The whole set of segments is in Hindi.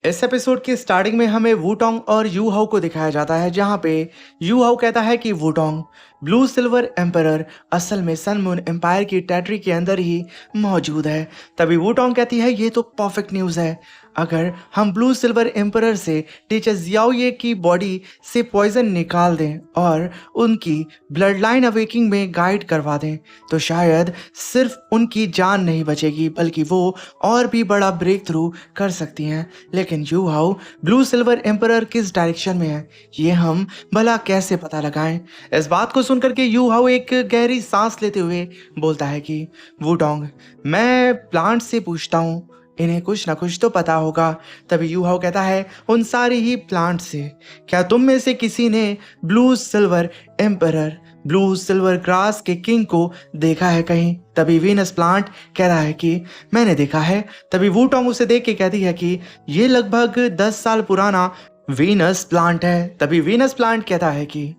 इस एपिसोड की स्टार्टिंग में हमें वूटोंग और यू हाउ को दिखाया जाता है, जहां पे यू हाउ कहता है कि वूटोंग ब्लू सिल्वर एम्परर असल में सन मून एम्पायर की टेरिटरी के अंदर ही मौजूद है। तभी वूटोंग कहती है ये तो परफेक्ट न्यूज़ है। अगर हम ब्लू सिल्वर एम्परर से टीचर जियाओ ये की बॉडी से पॉइजन निकाल दें और उनकी ब्लड लाइन अवेकिंग में गाइड करवा दें तो शायद सिर्फ उनकी जान नहीं बचेगी बल्कि वो और भी बड़ा ब्रेक थ्रू कर सकती हैं। लेकिन you how blue silver emperor किस डायरेक्शन में है ये हम भला कैसे पता लगाएं। इस बात को सुनकर के यू हाउ एक गहरी सांस लेते हुए बोलता है कि वूटोंग मैं प्लांट से पूछता हूँ, इन्हें कुछ ना कुछ तो पता होगा। तभी यू हाउ कहता है उन सारी ही प्लांट से क्या तुम में से किसी ने blue silver emperor blue silver grass के किंग को देखा है कहीं। तभी वीनस प्लांट कह रहा है कि मैंने देखा है। तभी वूटोंग उसे देख के कहती है कि ये लगभग 10 साल पुराना वीनस प्लांट है। तभी वीनस प्लांट कहता है कि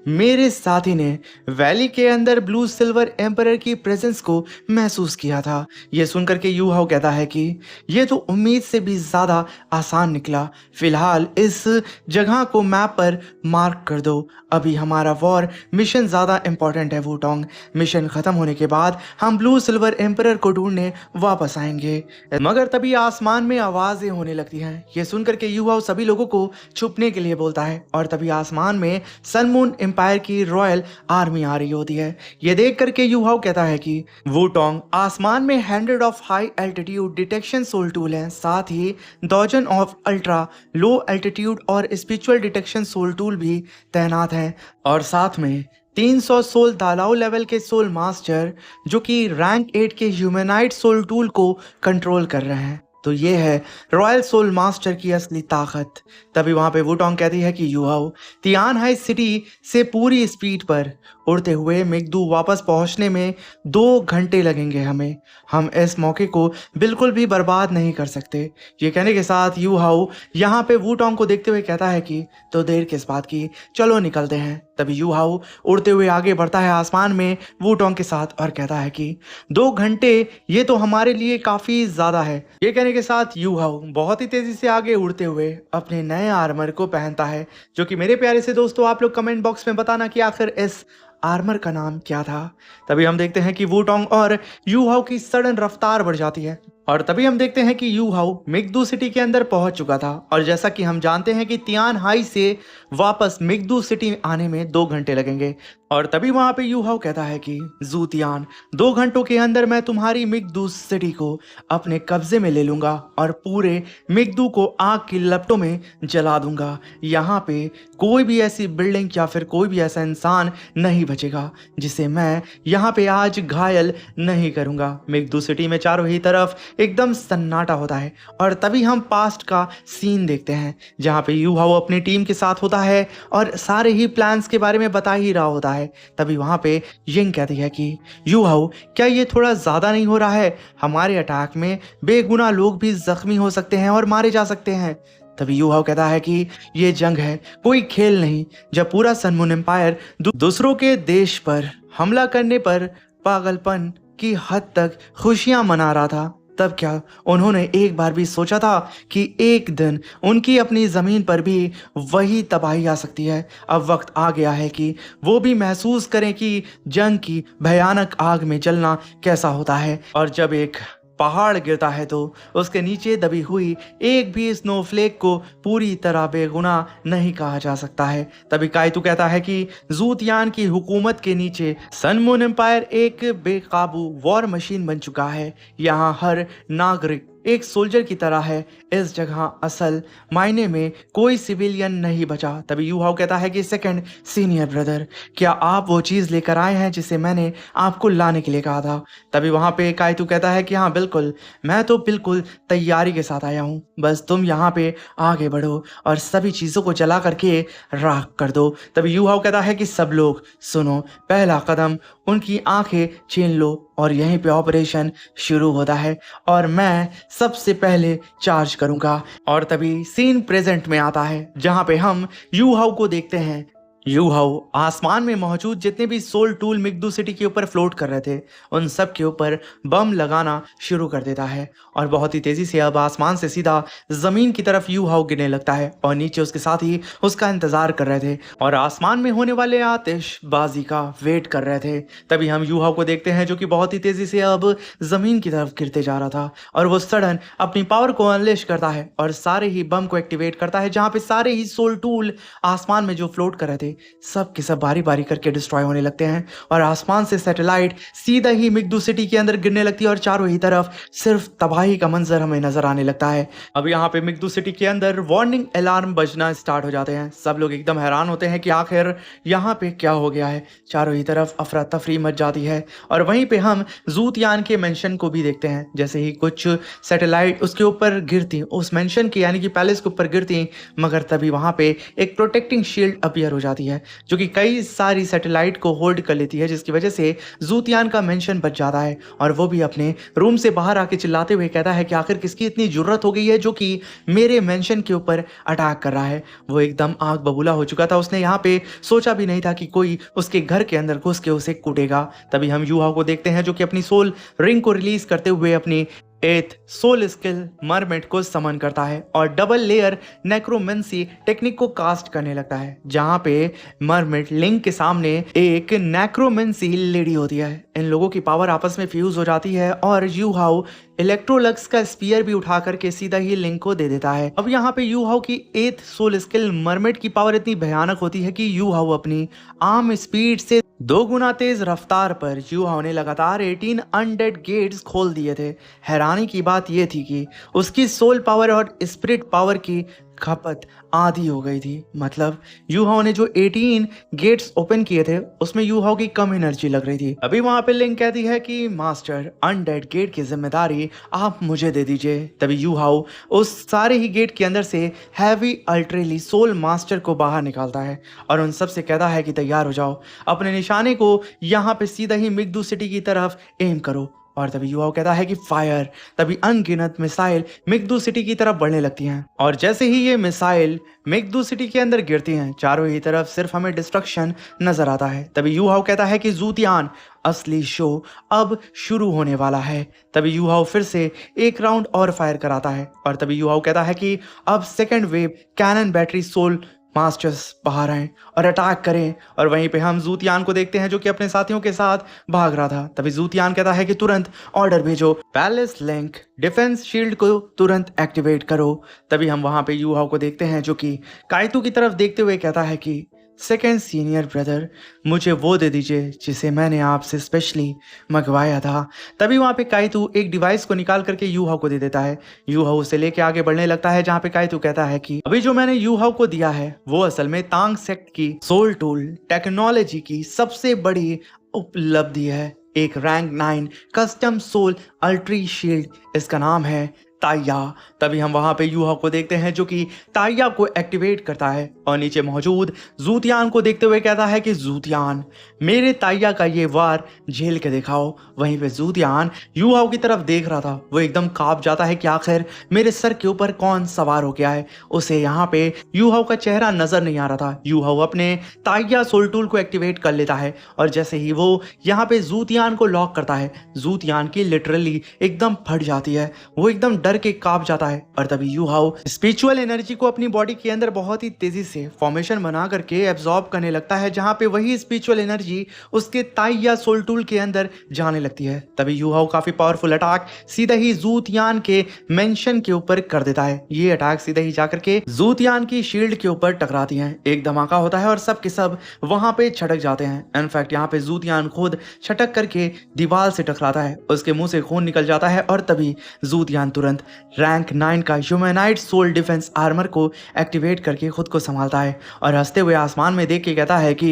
मेरे साथी ने वैली के अंदर ब्लू सिल्वर एम्परर की प्रेजेंस को महसूस किया था। यह सुनकर के यू हाउ कहता है कि यह तो उम्मीद से भी ज़्यादा आसान निकला। फिलहाल इस जगह को मैप पर मार्क कर दो। अभी हमारा वॉर मिशन ज़्यादा इंपॉर्टेंट है वूटोंग। मिशन ख़त्म होने के बाद हम ब्लू सिल्वर एम्परर को ढूंढने वापस आएंगे। मगर तभी आसमान में आवाज़ें होने लगती हैं। यह सुनकर के यू हाउ सभी लोगों को छुपने के लिए बोलता है और तभी आसमान में सन मून एम्पायर की रॉयल आर्मी आ रही होती है। यह देख करके यू हाउ कहता है कि वूटोंग आसमान में 100 of high altitude detection soul tool हैं, साथ ही 1000 ऑफ अल्ट्रा लो एल्टीट्यूड और स्पिरिचुअल डिटेक्शन सोल टूल भी तैनात हैं और साथ में 300 सोल दालाओ लेवल के सोल मास्टर जो कि रैंक 8 के ह्यूमनाइट सोल टूल को कंट्रोल कर रहे हैं। तो ये है रॉयल सोल मास्टर की असली ताकत। तभी वहां पे वूटोंग कहती है कि you how Tian high city से पूरी स्पीड पर उड़ते हुए मेघदू वापस पहुंचने में 2 घंटे लगेंगे हमें। हम इस मौके को बिल्कुल भी बर्बाद नहीं कर सकते। ये कहने के साथ यू हाउ यहाँ पे वूटोंग को देखते हुए कहता है कि तो देर किस बात की, चलो निकलते हैं। तभी यू हाउ उड़ते हुए आगे बढ़ता है आसमान में वूटोंग के साथ और कहता है कि 2 घंटे ये तो हमारे लिए काफ़ी ज़्यादा है। ये कहने के साथ यू हाउ बहुत ही तेज़ी से आगे उड़ते हुए अपने नए आर्मर को पहनता है, जो कि मेरे प्यारे से दोस्तों आप लोग कमेंट बॉक्स में बताना कि आखिर इस आर्मर का नाम क्या था। तभी हम देखते हैं कि वूटोंग और यू हाउ की सडन रफ्तार बढ़ जाती है और तभी हम देखते हैं कि यू हाउ मेघदू सिटी के अंदर पहुंच चुका था। और जैसा कि हम जानते हैं कि तियान हाई से वापस मेघदू सिटी आने में 2 घंटे लगेंगे और तभी वहां पे यू हाउ कहता है कि जूतियान 2 घंटों के अंदर मैं तुम्हारी मेघदू सिटी को अपने कब्जे में ले लूंगा और पूरे मेघदू को आग की लपटों में जला दूंगा। यहाँ पे कोई भी ऐसी बिल्डिंग या फिर कोई भी ऐसा इंसान नहीं बचेगा जिसे मैं यहाँ पे आज घायल नहीं करूंगा। मेघदू सिटी में चारों ही तरफ एकदम सन्नाटा होता है और तभी हम पास्ट का सीन देखते हैं जहाँ पे यू हाउ अपनी टीम के साथ होता है और सारे ही प्लान्स के बारे में बता ही रहा होता है। तभी वहाँ पे यिंग कहती है कि यू हाउ क्या ये थोड़ा ज़्यादा नहीं हो रहा है? हमारे अटैक में बेगुनाह लोग भी जख्मी हो सकते हैं और मारे जा सकते हैं। तभी यू हाउ कहता है कि ये जंग है, कोई खेल नहीं। जब पूरा सन मून एम्पायर दूसरों के देश पर हमला करने पर पागलपन की हद तक खुशियां मना रहा था, तब क्या उन्होंने एक बार भी सोचा था कि एक दिन उनकी अपनी ज़मीन पर भी वही तबाही आ सकती है? अब वक्त आ गया है कि वो भी महसूस करें कि जंग की भयानक आग में जलना कैसा होता है। और जब एक पहाड़ गिरता है तो उसके नीचे दबी हुई एक भी स्नोफ्लेक को पूरी तरह बेगुनाह नहीं कहा जा सकता है। तभी काइतू कहता है कि जूतियान की हुकूमत के नीचे सन मून एम्पायर एक बेकाबू वॉर मशीन बन चुका है। यहाँ हर नागरिक एक सोल्जर की तरह है। इस जगह असल मायने में कोई सिविलियन नहीं बचा। तभी यू हाउ कहता है कि सेकंड सीनियर ब्रदर, क्या आप वो चीज़ लेकर आए हैं जिसे मैंने आपको लाने के लिए कहा था? तभी वहाँ पे काइतू कहता है कि हाँ बिल्कुल, मैं तो बिल्कुल तैयारी के साथ आया हूँ, बस तुम यहाँ पे आगे बढ़ो और सभी चीज़ों को जला करके राख कर दो। तभी यू हाउ कहता है कि सब लोग सुनो, पहला कदम उनकी आंखें छीन लो और यहीं पे ऑपरेशन शुरू होता है और मैं सबसे पहले चार्ज करूंगा। और तभी सीन प्रेजेंट में आता है जहां पे हम यू हाउ को देखते हैं। यू हाउ आसमान में मौजूद जितने भी सोल टूल मिगदू सिटी के ऊपर फ्लोट कर रहे थे उन सब के ऊपर बम लगाना शुरू कर देता है और बहुत ही तेजी से अब आसमान से सीधा जमीन की तरफ यू हाउ गिरने लगता है और नीचे उसके साथ ही उसका इंतजार कर रहे थे और आसमान में होने वाले आतिशबाजी का वेट कर रहे थे। तभी हम यू हाउ को देखते हैं जो कि बहुत ही तेजी से अब जमीन की तरफ गिरते जा रहा था और वो सडन अपनी पावर को अनलेश करता है और सारे ही बम को एक्टिवेट करता है जहां पे सारे ही सोल टूल आसमान में जो फ्लोट कर रहे थे सब के सब बारी बारी करके डिस्ट्रॉय होने लगते हैं और आसमान से सैटेलाइट सीधा ही मिगदू सिटी के अंदर गिरने लगती है और चारों ही तरफ सिर्फ तबाही का मंजर हमें नजर आने लगता है। अब यहाँ पे मिगदू सिटी के अंदर वार्निंग अलार्म बजना स्टार्ट हो जाते हैं। सब लोग एकदम हैरान होते हैं कि आखिर यहाँ पे क्या हो गया है। चारों ही तरफ अफरा तफरी मच जाती है और वहीं पे हम जूतयान के मेंशन को भी देखते हैं। जैसे ही कुछ सैटेलाइट उसके ऊपर गिरती उस मेंशन की यानी कि पैलेस के ऊपर गिरती मगर तभी वहां पे एक प्रोटेक्टिंग शील्ड अपीयर हो जाती है जो कि कई सारी सैटेलाइट को होल्ड कर लेती है जिसकी वजह से जूतियान का मेंशन बच जाता है और वो भी अपने रूम से बाहर आके चिल्लाते हुए कहता है कि आखिर किसकी इतनी जरूरत हो गई है जो कि मेरे मेंशन के ऊपर अटैक कर रहा है। वो एकदम आग बबूला हो चुका था। उसने यहाँ पे सोचा भी नहीं था कि कोई उसके घर के अंदर घुस के उसे कूटेगा। तभी हम यूहा को देखते हैं जो कि अपनी सोल रिंग को रिलीज करते हुए अपनी एथ सोल स्किल मरमेड को समन करता है और डबल लेयर नेक्रोमेंसी टेक्निक को कास्ट करने लगता है जहां पे मरमेड लिंक के सामने एक नेक्रोमेंसी लेडी होती है। इन लोगों की पावर आपस में फ्यूज हो जाती है और यू हाउ इलेक्ट्रोलक्स का स्पीयर भी उठा करके सीधा ही लिंक को दे देता है। अब यहाँ पे यू हाउ की एथ सोल स्किल मरमेड की पावर इतनी भयानक होती है कि यू हाउ अपनी आर्म स्पीड से 2 गुना तेज रफ्तार पर यू हाउ ने लगातार 18 अनडेड गेट्स खोल दिए थे। हैरानी की बात यह थी कि उसकी सोल पावर और स्पिरिट पावर की खपत आधी हो गई थी। मतलब यू हाउ ने जो 18 गेट्स ओपन किए थे उसमें यू हाउ की कम एनर्जी लग रही थी। अभी वहां पे लिंक कहती है कि मास्टर अनडेड गेट की जिम्मेदारी आप मुझे दे दीजिए। तभी यू हाउ उस सारे ही गेट के अंदर से हैवी अल्ट्रेली सोल मास्टर को बाहर निकालता है और उन सब से कहता है कि तैयार हो जाओ, अपने निशाने को यहाँ पे सीधा ही मिगदू सिटी की तरफ एम करो। और तभी युवा कहता है कि फायर। तभी अनगिनत मिसाइल मिगदू सिटी की तरफ बढ़ने लगती हैं और जैसे ही ये मिसाइल मिगदू सिटी के अंदर गिरती हैं चारों ही तरफ सिर्फ हमें डिस्ट्रक्शन नजर आता है। तभी युवा कहता है कि जूतियान असली शो अब शुरू होने वाला है। तभी युवा फिर से एक राउंड और फायर कराता है और तभी युवा कहता है कि अब second wave cannon battery soul masters बाहर आए और अटैक करें। और वहीं पे हम जूतियान को देखते हैं जो कि अपने साथियों के साथ भाग रहा था। तभी जूतियान कहता है कि तुरंत ऑर्डर भेजो, पैलेस लिंक डिफेंस शील्ड को तुरंत एक्टिवेट करो। तभी हम वहां पे यूहाओ को देखते हैं जो कि काइतू की तरफ देखते हुए कहता है कि सेकेंड सीनियर ब्रदर, मुझे वो दे दीजिए जिसे मैंने आपसे स्पेशली मंगवाया था। तभी वहाँ पे काइतू एक डिवाइस को निकाल करके यूहाओ को दे देता है। यूहाओ उसे लेके आगे बढ़ने लगता है जहाँ पे काइतू कहता है कि अभी जो मैंने यूहाओ को दिया है वो असल में तांग सेक्ट की सोल टूल टेक्नोलॉजी की सबसे बड़ी उपलब्धि है, एक रैंक 9 कस्टम सोल अल्ट्री शील्ड। इसका नाम है ताइया। तभी हम वहां पे यूहा को देखते हैं जो कि ताइया को एक्टिवेट करता है और नीचे मौजूद जूतियान को देखते हुए कहता है कि जूतियान, मेरे ताइया का ये वार झेल के दिखाओ। वहीं पे जूतियान यूहा की तरफ देख रहा था। वो एकदम कांप जाता है कि आखिर मेरे सर के ऊपर कौन सवार हो गया है। उसे यहाँ पे यूहा का चेहरा नजर नहीं आ रहा था। यूहा अपने ताइया सोल टूल को एक्टिवेट कर लेता है और जैसे ही वो यहाँ पे जूतियान को लॉक करता है जूतियान की लिटरली एकदम फट जाती है। वो एकदम डर के कांप जाता है और तभी यूहाओ स्पिरिचुअल एनर्जी को अपनी बॉडी के अंदर बहुत ही तेजी से फॉर्मेशन बना करके एब्जॉर्ब करने लगता है जहां पे वही स्पिरिचुअल एनर्जी उसके ताइया सोल टूल के अंदर जाने लगती है। तभी यूहाओ काफी पावरफुल अटैक सीधा ही जूतियान के मेंशन के ऊपर कर देता है। ये अटैक सीधा ही जाकर के जूतियान की शील्ड के ऊपर टकराती है। एक धमाका होता है और सब के सब वहां पे छटक जाते हैं। इनफैक्ट यहाँ पे जूतियान खुद छटक करके दीवार से टकराता है, उसके मुंह से खून निकल जाता है और तभी जूतियान तुरंत रैंक 9 का ह्यूमैनाइड सोल डिफेंस आर्मर को एक्टिवेट करके खुद को संभालता है और हंसते हुए आसमान में देख के कहता है कि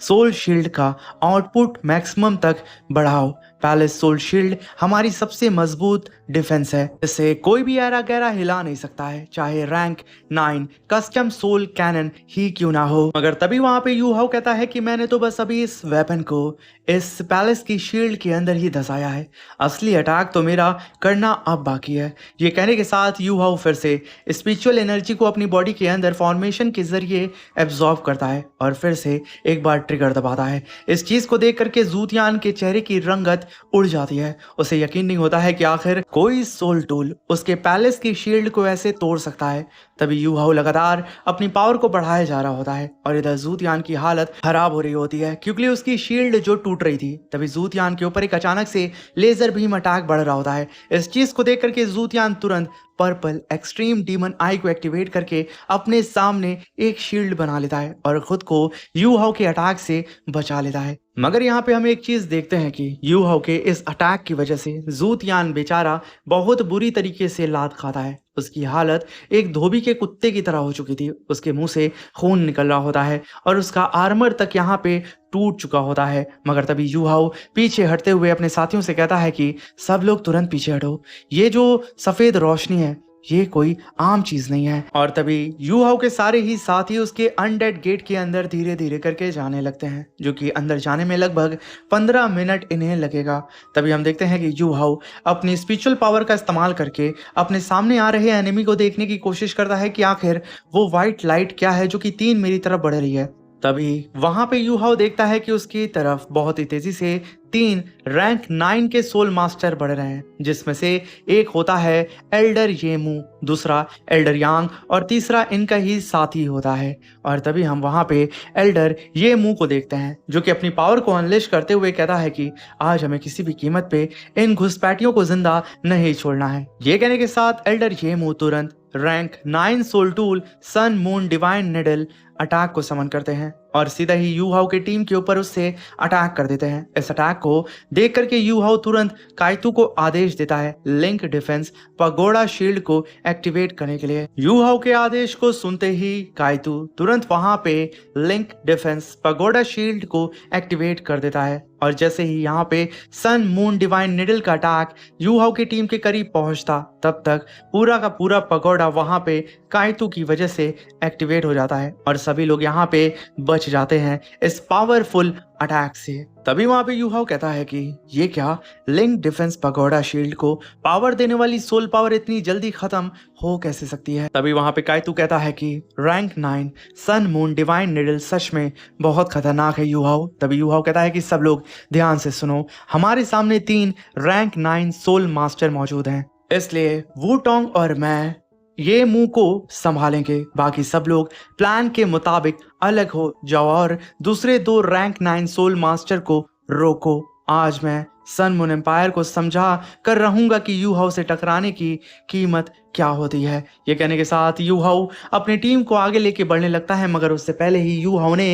सोल शील्ड का आउटपुट मैक्सिमम तक बढ़ाओ, पैलेस सोल शील्ड हमारी सबसे मजबूत डिफेंस है, इसे कोई भी एरा गैरा हिला नहीं सकता है, चाहे रैंक 9 कस्टम सोल कैनन ही क्यों ना हो। मगर तभी वहां पे यू हाउ कहता है कि मैंने तो बस अभी इस वेपन को इस पैलेस की शील्ड के अंदर ही धसाया है, असली अटैक तो मेरा करना अब बाकी है। ये कहने के साथ यू हाउ फिर से स्पिरिचुअल एनर्जी को अपनी बॉडी के अंदर फॉर्मेशन के जरिए एब्जॉर्ब करता है और फिर से एक बार ट्रिगर दबाता है। इस चीज को देख करके जूतियान के चेहरे की रंगत उड़ जाती है, उसे यकीन नहीं होता है कि आखिर कोई सोल टूल उसके पैलेस की शील्ड को ऐसे तोड़ सकता है। तभी यू हाउ लगातार अपनी पावर को बढ़ाया जा रहा होता है और इधर जूतियान की हालत खराब हो रही होती है क्योंकि उसकी शील्ड जो टूट रही थी। तभी जूतियान के ऊपर एक अचानक से लेजर बीम अटैक बढ़ रहा होता है। इस चीज को देख करके जूतियान तुरंत पर्पल एक्सट्रीम डीमन आई को एक्टिवेट करके अपने सामने एक शील्ड बना लेता है और खुद को यू हाउ के अटैक से बचा लेता है। मगर यहाँ पे हम एक चीज देखते हैं कि यू हाउ के इस अटैक की वजह से जूतियान बेचारा बहुत बुरी तरीके से लात खाता है। उसकी हालत एक धोबी के कुत्ते की तरह हो चुकी थी, उसके मुंह से खून निकल रहा होता है और उसका आर्मर तक यहाँ पे टूट चुका होता है। मगर तभी यू हाउ पीछे हटते हुए अपने साथियों से कहता है कि सब लोग तुरंत पीछे हटो, ये जो सफेद रोशनी है ये कोई आम चीज नहीं है। और तभी यू हाउ के सारे ही साथी उसके अनडेड गेट के अंदर धीरे धीरे करके जाने लगते हैं, जो कि अंदर जाने में लगभग 15 मिनट इन्हें लगेगा। तभी हम देखते हैं कि यू हाउ अपनी स्पिरिचुअल पावर का इस्तेमाल करके अपने सामने आ रहे एनिमी को देखने की कोशिश करता है कि आखिर वो व्हाइट लाइट क्या है जो कि 3 मेरी तरफ बढ़ रही है। तभी वहां पे यू हाउ देखता है कि उसकी तरफ बहुत ही तेजी से 3 रैंक 9 के सोल मास्टर बढ़ रहे हैं, जिसमें से एक होता है एल्डर येमू, दूसरा एल्डर यांग और तीसरा इनका ही साथी होता है। और तभी हम वहां पे एल्डर येमू को देखते हैं जो कि अपनी पावर को अनलेश करते हुए कहता है कि आज हमें किसी भी कीमत पे इन घुसपैठियों को जिंदा नहीं छोड़ना है। ये कहने के साथ एल्डर येमू तुरंत rank 9 soul tool sun moon divine needle attack को समन करते हैं और सीधा ही यू हाउ की टीम के ऊपर उससे अटैक कर देते हैं। इस अटैक को देख करके यू हाउ तुरंत काइतू को आदेश देता है लिंक डिफेंस पगोड़ा शील्ड को एक्टिवेट करने के लिए। यू हाउ के आदेश को सुनते ही काइतू तुरंत वहां पे लिंक डिफेंस पगोड़ा शील्ड को एक्टिवेट कर देता है और जैसे ही यहाँ पे सन मून डिवाइन निडल का अटैक यू हाउ की टीम के करीब पहुंचता, तब तक पूरा का पूरा पगोड़ा वहां पे काइतू की वजह से एक्टिवेट हो जाता है और सभी लोग यहाँ पे बच जाते हैं इस पावरफुल अटैक से। तभी वहां पे यू हाउ कहता है कि ये क्या लिंक डिफेंस पगोड़ा शील्ड को पावर देने वाली सोल पावर इतनी जल्दी खत्म हो कैसे सकती है। तभी वहां पे काइतू कहता है कि rank 9 sun moon divine needle सच में बहुत खतरनाक है यू हाउ। तभी यू हाउ कहता है कि सब लोग ध्यान से सुनो, हमारे सामने 3 रैंक 9 सोल मास्टर मौजूद हैं, इसलिए वूटोंग और मैं ये मुंह को संभालेंगे, बाकी सब लोग प्लान के मुताबिक अलग हो जाओ और दूसरे 2 रैंक 9 सोल मास्टर को रोको। आज मैं सन मून एम्पायर को समझा कर रहूंगा कि यू हाउ से टकराने की कीमत क्या होती है। ये कहने के साथ यू हाउ अपनी टीम को आगे लेके बढ़ने लगता है, मगर उससे पहले ही यू हाउ ने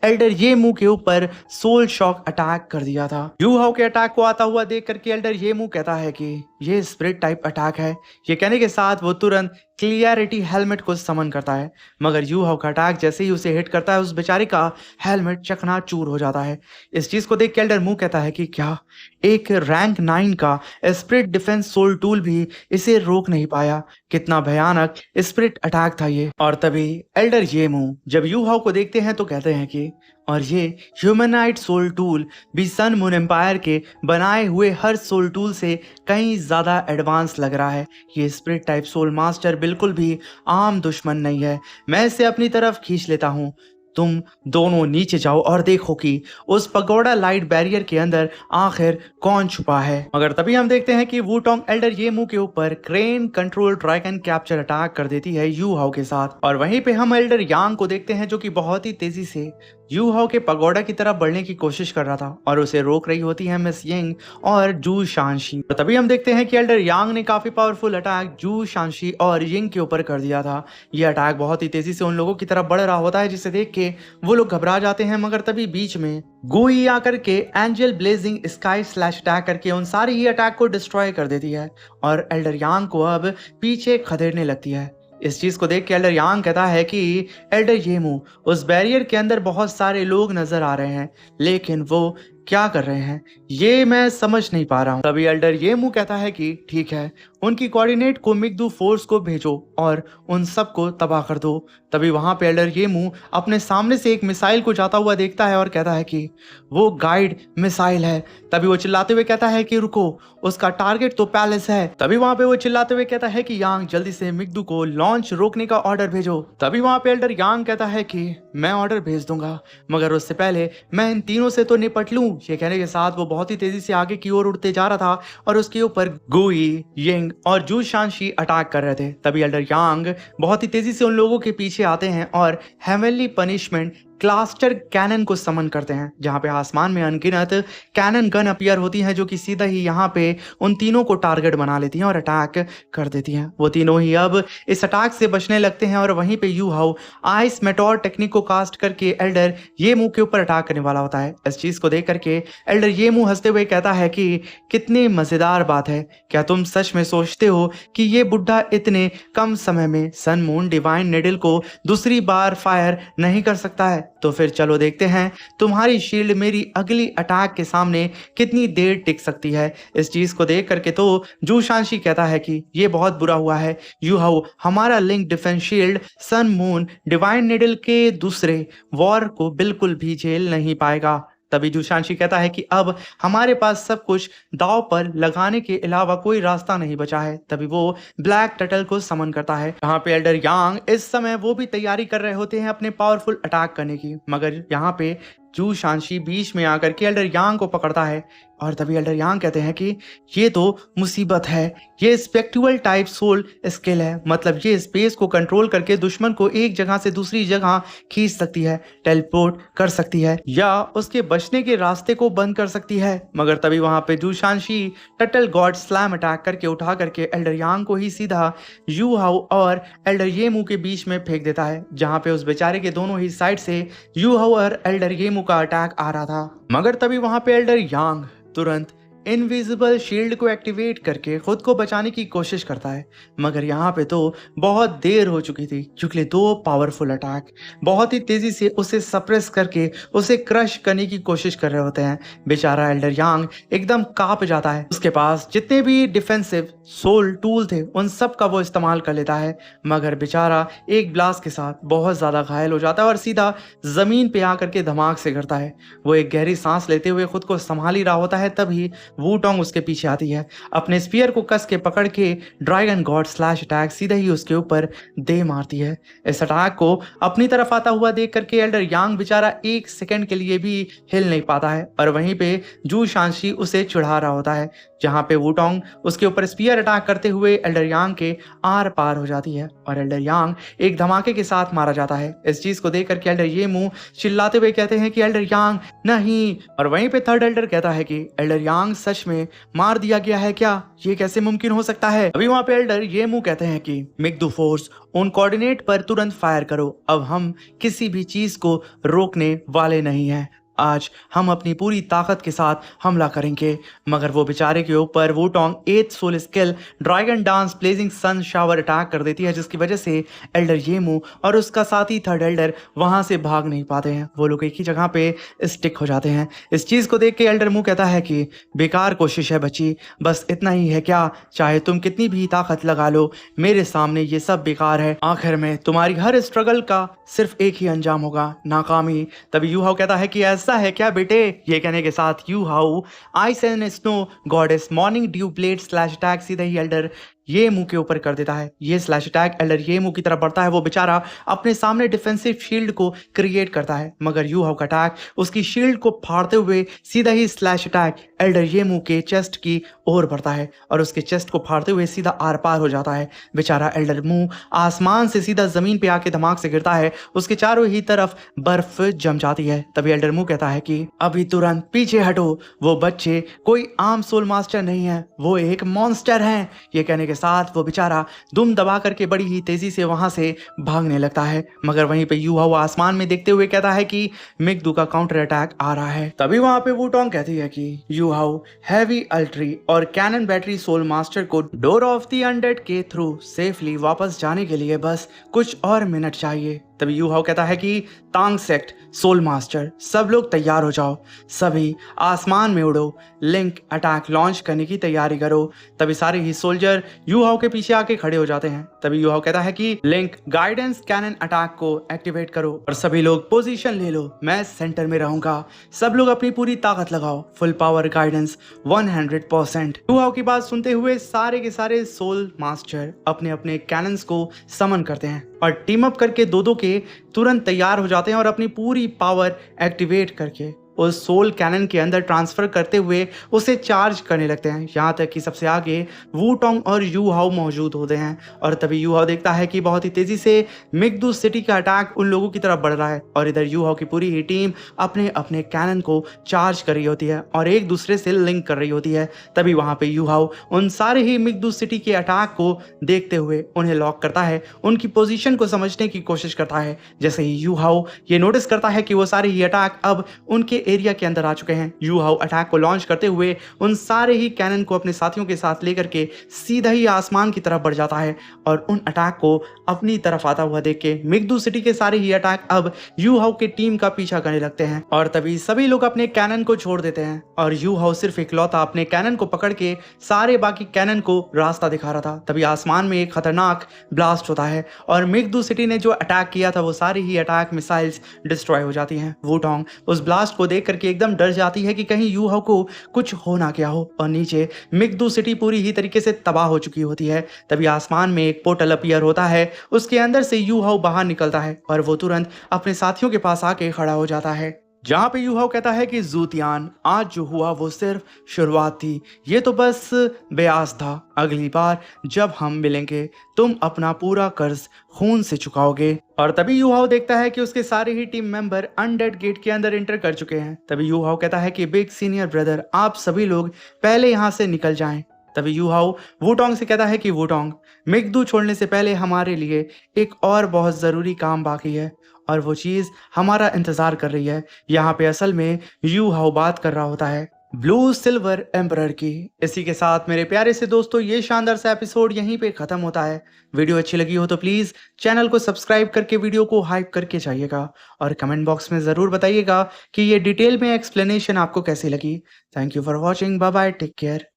एल्डर येमू के ऊपर सोल शॉक अटैक कर दिया था। यू हाउ के अटैक को आता हुआ देख करके एल्डर येमू कहता है कि ये स्पिरिट टाइप अटैक है। ये कहने के साथ वो तुरंत क्लियरिटी हेलमेट को समन करता है, मगर यू हाउ का अटैक जैसे ही उसे हिट करता है उस बेचारे का हेलमेट चकनाचूर हो जाता है। इस चीज को देख के एल्डर मुंह कहता है कि क्या एक रैंक 9 का स्पिरिट डिफेंस सोल टूल भी इसे रोक नहीं पाया, कितना भयानक स्पिरिट अटैक था ये। और तभी एल्डर येमू जब यू हाउ को देखते हैं तो कहते हैं कि और ये ह्यूमनाइट सोल टूल भी सन मून एम्पायर के बनाए हुए हर सोल टूल से कहीं ज्यादा एडवांस लग रहा है। ये स्पिरिट टाइप सोल मास्टर बिल्कुल भी आम दुश्मन नहीं है, मैं इसे अपनी तरफ खींच लेता हूँ। तुम दोनों नीचे जाओ और देखो कि उस पगोड़ा लाइट बैरियर के अंदर आखिर कौन छुपा है। मगर तभी हम देखते हैं कि वूटोंग एल्डर येमू के ऊपर crane control dragon capture attack कर देती है यू हाउ के साथ। और वहीं पे हम एल्डर यांग को देखते हैं जो कि बहुत ही तेजी से यू हाउ के पगोड़ा की तरफ बढ़ने की कोशिश कर रहा था और उसे रोक रही होती है मिस यिंग और जू शांशी। तो तभी हम देखते हैं कि एल्डर यांग ने काफी पावरफुल अटैक जू शांशी और यिंग के ऊपर कर दिया था। यह अटैक बहुत ही तेजी से उन लोगों की तरफ बढ़ रहा होता है जिसे देख के वो लोग घबरा जाते हैं, मगर तभी बीच में गुई आकर के angel blazing sky slash attack करके उन सारे ही अटैक को डिस्ट्रॉय कर देती है और एल्डर यांग को अब पीछे खदेड़ने लगती है। इस चीज को देख के एल्डर यांग कहता है कि एल्डर येमू उस बैरियर के अंदर बहुत सारे लोग नजर आ रहे हैं, लेकिन वो क्या कर रहे हैं, ये मैं समझ नहीं पा रहा हूँ। तभी एल्डर येमू कहता है कि ठीक है, उनकी कोऑर्डिनेट को मिगदू फोर्स को भेजो और उन सबको तबाह कर दो। तभी वहां पे एल्डर येमू अपने सामने से एक मिसाइल को जाता हुआ देखता है और कहता है कि वो गाइड मिसाइल है। तभी वो चिल्लाते हुए कहता है कि रुको, उसका टारगेट तो पैलेस है। तभी वहां पे वो चिल्लाते हुए कहता है कि यांग, जल्दी से मिगदू को लॉन्च रोकने का ऑर्डर भेजो। तभी वहां पे एल्डर यांग कहता है कि मैं ऑर्डर भेज दूंगा, मगर उससे पहले मैं इन तीनों से तो निपट लूं। ये कहने के साथ वो बहुत ही तेजी से आगे की ओर उड़ते जा रहा था और उसके ऊपर गुई, यिंग और जू शांशी अटैक कर रहे थे। तभी एल्डर यांग बहुत ही तेजी से उन लोगों के पीछे आते हैं और हेवनली पनिशमेंट क्लास्टर कैनन को समन करते हैं, जहां पे आसमान में अनगिनत कैनन गन अपीयर होती हैं जो कि सीधा ही यहां पे उन तीनों को टारगेट बना लेती हैं और अटैक कर देती हैं। वो तीनों ही अब इस अटैक से बचने लगते हैं और वहीं पे यू हाउ आइस मेटोर टेक्निक को कास्ट करके एल्डर येमू के ऊपर अटैक करने वाला होता है। इस चीज को देख करके एल्डर येमू हंसते हुए कहता है कि कितनी मजेदार बात है, क्या तुम सच में सोचते हो कि ये बुढ़ा इतने कम समय में सन मून डिवाइन निडल को दूसरी बार फायर नहीं कर सकता है? तो फिर चलो देखते हैं तुम्हारी शील्ड मेरी अगली अटैक के सामने कितनी देर टिक सकती है। इस चीज को देख करके तो जू शांशी कहता है कि ये बहुत बुरा हुआ है यू हाउ, हमारा link defence shield sun moon divine needle के दूसरे वॉर को बिल्कुल भी झेल नहीं पाएगा। तभी जुशांशी कहता है कि अब हमारे पास सब कुछ दांव पर लगाने के अलावा कोई रास्ता नहीं बचा है। तभी वो ब्लैक टर्टल को समन करता है। यहाँ पे एल्डर यांग इस समय वो भी तैयारी कर रहे होते हैं अपने पावरफुल अटैक करने की, मगर यहाँ पे जू शांशी बीच में आकर के एल्डर यांग को पकड़ता है और तभी एल्डर यांग कहते हैं कि ये तो मुसीबत है, ये स्पेक्ट्रुअल टाइप सोल स्किल है, मतलब ये स्पेस को कंट्रोल करके दुश्मन को एक जगह से दूसरी जगह खींच सकती है, टेलीपोर्ट कर सकती है या उसके बचने के रास्ते को बंद कर सकती है। मगर तभी वहां पे जू शांशी टटल गॉड स्लैम अटैक करके उठा करके एल्डर यांग को ही सीधा यू हाउ और एल्डर येमू के बीच में फेंक देता है, जहां पे उस बेचारे के दोनों ही साइड से यू हाउ और एल्डर येमू का अटैक आ रहा था। मगर तभी वहां पे एल्डर यांग तुरंत इनविजिबल शील्ड को एक्टिवेट करके खुद को बचाने की कोशिश करता है, मगर यहाँ पे तो बहुत देर हो चुकी थी क्योंकि दो पावरफुल अटैक बहुत ही तेजी से उसे सप्रेस करके उसे क्रश करने की कोशिश कर रहे होते हैं। बेचारा एल्डर यांग एकदम कांप जाता है, उसके पास जितने भी डिफेंसिव सोल टूल थे उन सब का वो इस्तेमाल कर लेता है, मगर बेचारा एक ब्लास्ट के साथ बहुत ज्यादा घायल हो जाता है और सीधा जमीन पे आकर के धमाक से गिरता है। वो एक गहरी सांस लेते हुए खुद को संभाल ही रहा होता है, तभी वूटोंग उसके पीछे आती है, अपने स्पीयर को कस के पकड़ के ड्रैगन गॉड स्लैश अटैक सीधा ही उसके ऊपर दे मारती है। इस अटैक को अपनी तरफ आता हुआ देख करके एल्डर यांग बेचारा एक सेकंड के लिए भी हिल नहीं पाता है और वहीं पे जू शांशी उसे चिढ़ा रहा होता है, जहां पे वूटोंग उसके ऊपर स्पीयर अटैक करते हुए एल्डर यांग के आर पार हो जाती है और एल्डर यांग एक धमाके के साथ मारा जाता है। इस चीज को देख करके एल्डर येमू चिल्लाते हुए कहते हैं कि एल्डर यांग नहीं, और वहीं पे थर्ड एल्डर कहता है कि एल्डर यांग सच में मार दिया गया है क्या, ये कैसे मुमकिन हो सकता है। अभी वहां पे एल्डर येमू कहते हैं कि मिगदू फोर्स उन कोऑर्डिनेट पर तुरंत फायर करो, अब हम किसी भी चीज को रोकने वाले नहीं हैं, आज हम अपनी पूरी ताकत के साथ हमला करेंगे। मगर वो बेचारे के ऊपर Wutong 8th soul skill dragon dance blazing sun shower attack कर देती है, जिसकी वजह से एल्डर येमू और उसका साथी थर्ड एल्डर वहां से भाग नहीं पाते हैं, वो लोग एक ही जगह पे स्टिक हो जाते हैं। इस चीज को देख के एल्डर मुंह कहता है कि बेकार कोशिश है बच्ची, बस इतना ही है क्या, चाहे तुम कितनी भी ताकत लगा लो मेरे सामने ये सब बेकार है, आखिर में तुम्हारी हर स्ट्रगल का सिर्फ एक ही अंजाम होगा, नाकामी। तभी यू हाउ कहता है कि ऐसा है क्या बेटे। ये कहने के साथ you how ice and snow goddess morning due blade slash attack सीधे ही एल्डर ये मुंह के ऊपर कर देता है। ये स्लैश अटैक एल्डर ये मुंह की तरफ बढ़ता है, वो बेचारा अपने सामने डिफेंसिव शील्ड को क्रिएट करता है, मगर यू हाउ का अटैक उसकी शील्ड को फाड़ते हुए सीधा ही स्लैश अटैक एल्डर ये मुंह के चेस्ट की ओर बढ़ता है और उसके चेस्ट को फाड़ते हुए सीधा आर पार हो जाता है। बेचारा एल्डर मुंह आसमान से सीधा जमीन पे आके धमाक से गिरता है, उसके चारों ही तरफ बर्फ जम जाती है। तभी एल्डर मुंह कहता है कि अभी तुरंत पीछे हटो, वो बच्चे कोई आम सोल मास्टर नहीं है, वो एक मॉन्स्टर हैं। ये कहने के साथ वो बेचारा दुम दबा करके बड़ी ही तेजी से वहां से भागने लगता है, मगर वहीं पे यू हाउ आसमान में देखते हुए कहता है कि मिगदू का काउंटर अटैक आ रहा है। तभी वहां पे वूटोंग कहती है कि यू हाउ हैवी अल्ट्री और कैनन बैटरी सोल मास्टर को डोर ऑफ द अनडेड के थ्रू सेफली वापस जाने के लिए बस कुछ और मिनट चाहिए। तभी यू हाउ कहता है कि तांग सेक्ट सोल मास्टर सब लोग तैयार हो जाओ, सभी आसमान में उड़ो, लिंक अटैक लॉन्च करने की तैयारी करो। तभी सारे ही सोल्जर यू हाउ के पीछे आके खड़े हो जाते हैं। तभी यू हाउ कहता है कि लिंक गाइडेंस कैनन अटैक को एक्टिवेट करो और सभी लोग पोजीशन ले लो, मैं सेंटर में रहूंगा, सब लोग अपनी पूरी ताकत लगाओ, फुल पावर गाइडेंस 100%। यू हाउ की बात सुनते हुए सारे के सारे सोल मास्टर अपने अपने कैनन्स को समन करते हैं और टीम अप करके दो के तुरंत तैयार हो जाते हैं और अपनी पूरी पावर एक्टिवेट करके उस सोल कैनन के अंदर ट्रांसफर करते हुए उसे चार्ज करने लगते हैं। यहाँ तक कि सबसे आगे वूटोंग और यू हाउ मौजूद होते हैं और तभी यू हाउ देखता है कि बहुत ही तेजी से मिगदू सिटी का अटैक उन लोगों की तरफ बढ़ रहा है और इधर यू हाउ की पूरी ही टीम अपने अपने कैनन को चार्ज कर रही होती है और एक दूसरे से लिंक कर रही होती है। तभी वहाँ पे यू हाउ उन सारे ही मिगदू सिटी के अटैक को देखते हुए उन्हें लॉक करता है, उनकी पोजीशन को समझने की कोशिश करता है। जैसे ही यू हाउ ये नोटिस करता है कि वो सारे ही अटैक अब उनके एरिया के अंदर आ चुके हैं, यू हाउ अटैक को लॉन्च करते हुए उन सारे ही कैनन को अपने साथियों के साथ लेकर के सीधा ही आसमान की तरफ बढ़ जाता है और उन अटैक को अपनी तरफ आता हुआ देख के मिगदू सिटी के सारे ही अटैक अब यू हाउ के टीम का पीछा करने लगते हैं और तभी सभी लोग अपने कैनन को छोड़ देते हैं और यू हाउ सिर्फ इकलौता अपने कैनन को पकड़ के सारे बाकी कैनन को रास्ता दिखा रहा था। तभी आसमान में एक खतरनाक ब्लास्ट होता है और मिगदू सिटी ने जो अटैक किया था वो सारी ही अटैक मिसाइल्स डिस्ट्रॉय हो जाती हैं। वूटोंग उस ब्लास्ट को देख करके एकदम डर जाती है कि कहीं यू हाउ को कुछ हो ना क्या हो और नीचे मिगदू सिटी पूरी ही तरीके से तबाह हो चुकी होती है। तभी आसमान में एक पोर्टल अपीयर होता है, उसके अंदर से यू हाउ बाहर निकलता है और वो तुरंत अपने साथियों के पास आके खड़ा हो जाता है, जहां पे यू हाउ कहता है कि जूतियान आज जो हुआ वो सिर्फ शुरुआत थी, ये तो बस ब्याज था, अगली बार जब हम मिलेंगे तुम अपना पूरा कर्ज खून से चुकाओगे। और तभी यू हाउ देखता है कि उसके सारे ही टीम मेंबर अनडेड गेट के अंदर एंटर कर चुके हैं। तभी यू हाउ कहता है कि बिग सीनियर ब्रदर आप सभी लोग पहले यहाँ से निकल जाएं। तभी यू हाउ वूटोंग से कहता है कि वूटोंग मिगदू छोड़ने से पहले हमारे लिए एक और बहुत ज़रूरी काम बाकी है और वो चीज़ हमारा इंतज़ार कर रही है। यहाँ पे असल में यू हाउ बात कर रहा होता है ब्लू सिल्वर एम्परर की। इसी के साथ मेरे प्यारे से दोस्तों ये शानदार सा एपिसोड यहीं पे ख़त्म होता है। वीडियो अच्छी लगी हो तो प्लीज़ चैनल को सब्सक्राइब करके वीडियो को हाइप करके जाइएगा और कमेंट बॉक्स में ज़रूर बताइएगा कि ये डिटेल में एक्सप्लेनेशन आपको कैसी लगी। Thank you for watching, bye bye, take care.